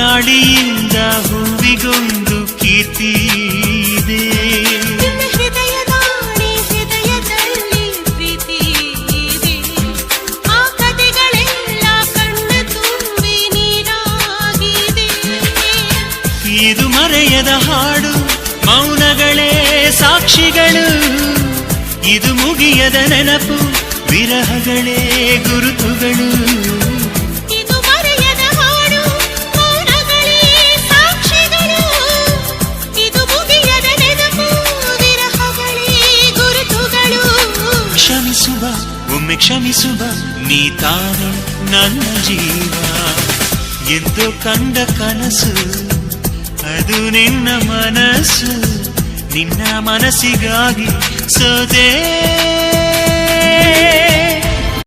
ಗಾಳಿಯಿಂದ ಹೂವಿಗೊಂದು ಕೀರ್ತಿ ಇದೆ. ಹೃದಯದಲ್ಲಿ ಪ್ರೀತಿ ಇದೆ. ಆ ಕಥೆಗಳೆಲ್ಲ ಕಣ್ಣ ತುಂಬಿ ನೀರಾಗಿದೆ. ಇದು ಮರೆಯದ ಹಾಡು, ಮೌನಗಳೇ ಸಾಕ್ಷಿಗಳು. ಇದು ಮುಗಿಯದ ನೆನಪು, ವಿರಹಗಳೇ ಗುರುತುಗಳು. ಇದು ಮರೆಯದ ಹಾಡು, ಮೌನಗಳೇ ಸಾಕ್ಷಿಗಳು. ಇದು ಮುಗಿಯದ ನೆನಪು, ವಿರಹಗಳೇ ಗುರುತುಗಳು. ಕ್ಷಮಿಸುವ, ಒಮ್ಮೆ ಕ್ಷಮಿಸುವ, ನೀ ತಾನೆ ನನ್ನ ಜೀವ. ಎಂದು ಕಂಡ ಕನಸು ಅದು ನಿನ್ನ ಮನಸ್ಸು. ನಿನ್ನ ಮನಸ್ಸಿಗಾಗಿ ಸೋದೆ.